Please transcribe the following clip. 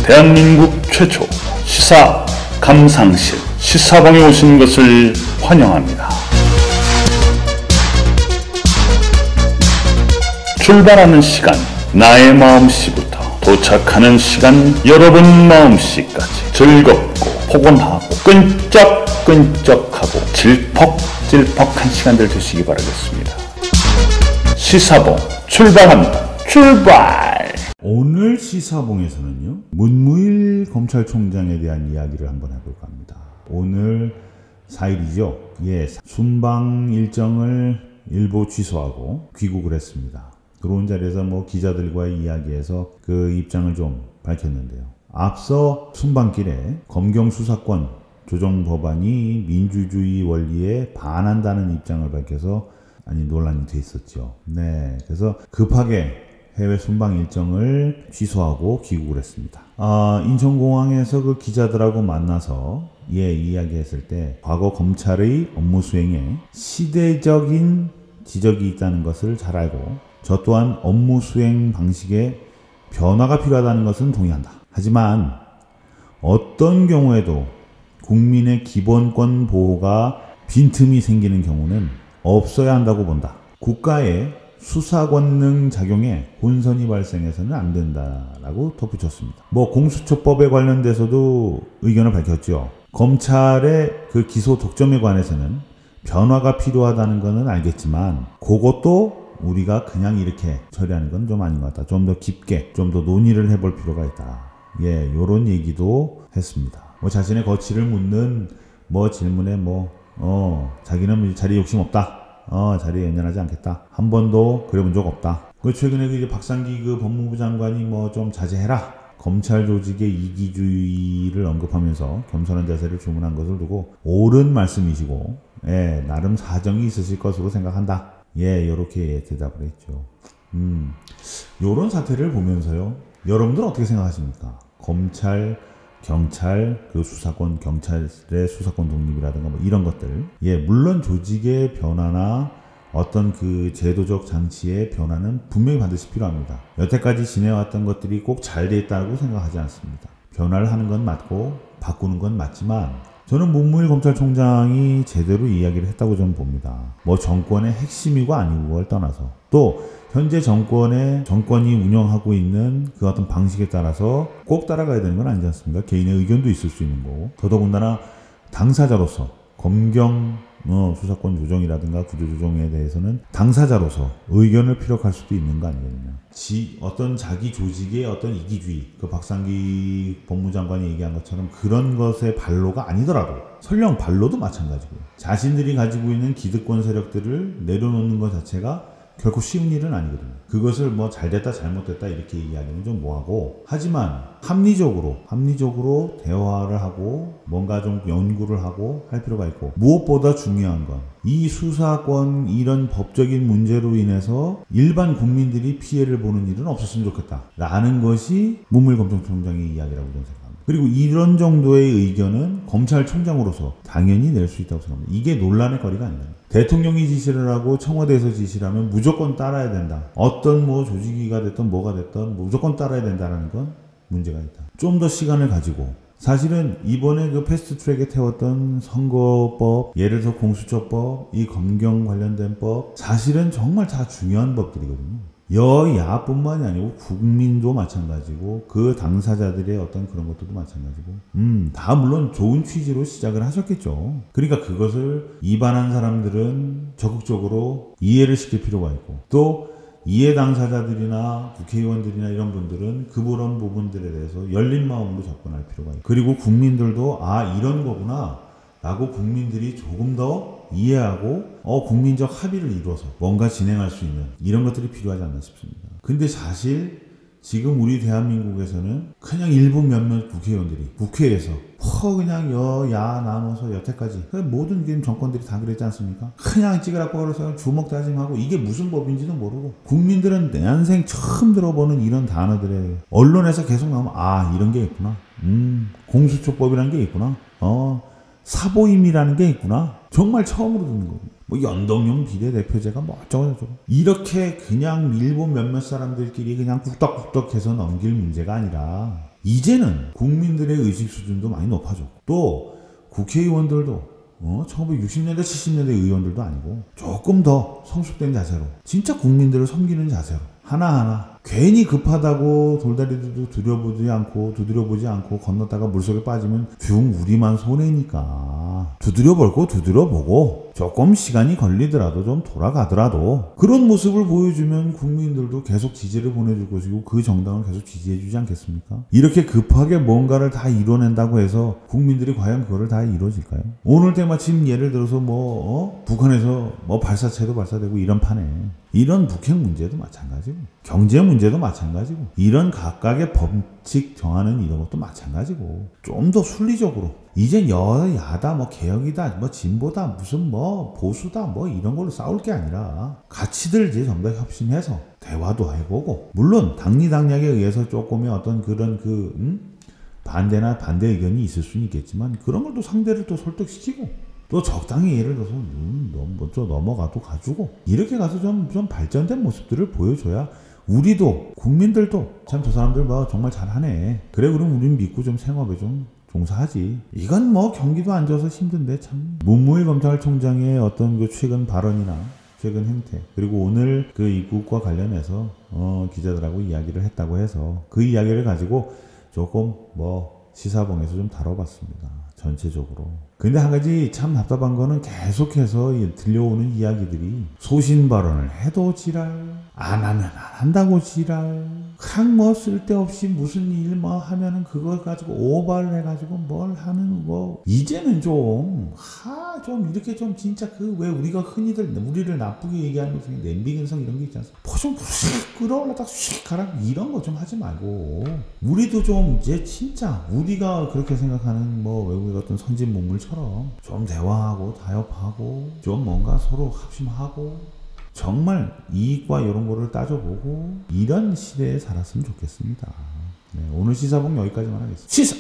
대한민국 최초 시사 감상실 시사방에 오신 것을 환영합니다. 출발하는 시간 나의 마음씨부터 도착하는 시간 여러분 마음씨까지 즐겁고 포근하고 끈적끈적하고 질퍽질퍽한 시간들 되시기 바라겠습니다. 시사봉 출발합니다. 출발! 오늘 시사봉에서는요, 문무일 검찰총장에 대한 이야기를 한번 해볼까 합니다. 오늘 4일이죠. 순방 일정을 일부 취소하고 귀국을 했습니다. 들어온 자리에서 기자들과의 이야기에서 그 입장을 좀 밝혔는데요. 앞서 순방길에 검경 수사권 조정 법안이 민주주의 원리에 반한다는 입장을 밝혀서 논란이 돼 있었죠. 그래서 급하게 해외 순방 일정을 취소하고 귀국을 했습니다. 인천공항에서 그 기자들하고 만나서 이야기했을 때 과거 검찰의 업무 수행에 시대적인 지적이 있다는 것을 잘 알고 저 또한 업무 수행 방식에 변화가 필요하다는 것은 동의한다. 하지만 어떤 경우에도 국민의 기본권 보호가 빈틈이 생기는 경우는 없어야 한다고 본다. 국가의 수사 권능 작용에 혼선이 발생해서는 안 된다라고 덧붙였습니다. 공수처법에 관련돼서도 의견을 밝혔죠. 검찰의 그 기소 독점에 관해서는 변화가 필요하다는 것은 알겠지만 그것도 우리가 그냥 이렇게 처리하는 건 좀 아닌 것 같다. 좀 더 깊게 좀 더 논의를 해볼 필요가 있다. 요런 얘기도 했습니다. 자신의 거취를 묻는 질문에 자기는 자리 욕심 없다. 자리에 연연하지 않겠다. 한 번도 그래본 적 없다. 최근에 박상기 법무부 장관이 좀 자제해라. 검찰 조직의 이기주의를 언급하면서 겸손한 자세를 주문한 것을 두고 옳은 말씀이시고, 나름 사정이 있으실 것으로 생각한다. 요렇게 대답을 했죠. 요런 사태를 보면서요, 여러분들 어떻게 생각하십니까? 검찰, 경찰, 수사권, 경찰의 수사권 독립이라든가 이런 것들. 물론 조직의 변화나 어떤 그 제도적 장치의 변화는 분명히 반드시 필요합니다. 여태까지 지내왔던 것들이 꼭 잘 돼 있다고 생각하지 않습니다. 변화를 하는 건 맞고 바꾸는 건 맞지만 저는 문무일 검찰총장이 제대로 이야기를 했다고 저는 봅니다. 정권의 핵심이고 아니고를 떠나서 또 현재 정권이 운영하고 있는 그 어떤 방식에 따라서 꼭 따라가야 되는 건 아니지 않습니까? 개인의 의견도 있을 수 있는 거고, 더더군다나 당사자로서 검경 수사권 조정이라든가 구조 조정에 대해서는 당사자로서 의견을 피력할 수도 있는 거 아니거든요. 어떤 자기 조직의 어떤 이기주의, 박상기 법무장관이 얘기한 것처럼 그런 것의 반로가 아니더라도, 설령 반로도 마찬가지고요. 자신들이 가지고 있는 기득권 세력들을 내려놓는 것 자체가 결코 쉬운 일은 아니거든요. 그것을 잘됐다 잘못됐다 이렇게 이야기는 좀 뭐하고, 하지만 합리적으로 대화를 하고 뭔가 좀 연구를 하고 할 필요가 있고, 무엇보다 중요한 건 이 수사권 이런 법적인 문제로 인해서 일반 국민들이 피해를 보는 일은 없었으면 좋겠다 라는 것이 문무일 검찰총장의 이야기라고 저는 생각합니다. 그리고 이런 정도의 의견은 검찰총장으로서 당연히 낼 수 있다고 생각합니다. 이게 논란의 거리가 아니다. 대통령이 지시를 하고 청와대에서 지시를 하면 무조건 따라야 된다. 어떤 조직위가 됐든 뭐가 됐든 무조건 따라야 된다는 건 문제가 있다. 좀 더 시간을 가지고, 사실은 이번에 패스트트랙에 태웠던 선거법, 예를 들어 공수처법, 이 검경 관련된 법, 사실은 정말 다 중요한 법들이거든요. 여야뿐만이 아니고 국민도 마찬가지고 그 당사자들의 어떤 그런 것들도 마찬가지고, 다 물론 좋은 취지로 시작을 하셨겠죠. 그러니까 그것을 입안한 사람들은 적극적으로 이해를 시킬 필요가 있고, 또 이해 당사자들이나 국회의원들이나 이런 분들은 그런 부분들에 대해서 열린 마음으로 접근할 필요가 있고, 그리고 국민들도 이런 거구나 라고 국민들이 조금 더 이해하고 국민적 합의를 이루어서 뭔가 진행할 수 있는 이런 것들이 필요하지 않나 싶습니다. 근데 사실 지금 우리 대한민국에서는 그냥 일부 몇몇 국회의원들이 국회에서 그냥 여야 나눠서 여태까지 모든 정권들이 다 그랬지 않습니까? 그냥 찌그락고 걸어서 주먹다짐하고 이게 무슨 법인지도 모르고, 국민들은 난생 처음 들어보는 이런 단어들에 언론에서 계속 나오면 이런 게 있구나, 공수처법이라는 게 있구나, 사보임이라는 게 있구나, 정말 처음으로 듣는 거고, 연동형 비례대표제가 어쩌고저쩌고 이렇게 그냥 일본 몇몇 사람들끼리 그냥 꿀떡꿀떡 해서 넘길 문제가 아니라, 이제는 국민들의 의식 수준도 많이 높아졌고 또 국회의원들도 1960년대 70년대 의원들도 아니고 조금 더 성숙된 자세로 진짜 국민들을 섬기는 자세로 하나하나 괜히 급하다고 돌다리도 두드려보지 않고 건넜다가 물속에 빠지면 뷰 우리만 손해니까 두드려보고 조금 시간이 걸리더라도 좀 돌아가더라도 그런 모습을 보여주면 국민들도 계속 지지를 보내줄 것이고 그 정당을 계속 지지해주지 않겠습니까? 이렇게 급하게 뭔가를 다 이뤄낸다고 해서 국민들이 과연 그거를 다 이뤄질까요? 오늘 때마침 예를 들어서 북한에서 발사체도 발사되고 이런 판에 이런 북핵 문제도 마찬가지고 경제 문제도 마찬가지고 이런 각각의 법칙 정하는 이런 것도 마찬가지고 좀 더 순리적으로 이젠 여야다 개혁이다 진보다 무슨 보수다 이런 걸로 싸울 게 아니라 가치들 이제 전부 다 협심해서 대화도 해보고 물론 당리당략에 의해서 조금의 어떤 그런 반대나 반대 의견이 있을 수는 있겠지만 그런 걸 또 상대를 또 설득시키고 또 적당히 예를 들어서 좀 넘어가도 가지고 이렇게 가서 좀 발전된 모습들을 보여줘야 우리도 국민들도 참 저 사람들 정말 잘하네 그래 그럼 우린 믿고 좀 생업에 좀 종사하지. 이건 경기도 안 좋아서 힘든데 참 문무일 검찰총장의 어떤 그 최근 발언이나 최근 행태 그리고 오늘 그 입국과 관련해서 기자들하고 이야기를 했다고 해서 그 이야기를 가지고 조금 시사봉에서 좀 다뤄봤습니다. 전체적으로. 근데 한 가지 참 답답한 거는 계속해서 들려오는 이야기들이 소신 발언을 해도 지랄, 안 하면 안 한다고 지랄, 그냥 쓸데없이 무슨 일 하면은 그걸 가지고 오바를 해가지고 뭘 하는 거. 이제는 좀 이렇게 좀 진짜 왜 우리가 흔히들 우리를 나쁘게 얘기하는 것 중에 냄비 근성 이런 게 있지 않습니까? 좀 끌어올라다가 휙 가라 이런 거 좀 하지 말고 우리도 좀 이제 진짜 우리가 그렇게 생각하는 외국의 어떤 선진 문물처럼 좀 대화하고 타협하고 좀 뭔가 서로 합심하고 정말 이익과 이런 거를 따져보고 이런 시대에 살았으면 좋겠습니다. 네, 오늘 시사봉 여기까지만 하겠습니다. 시사!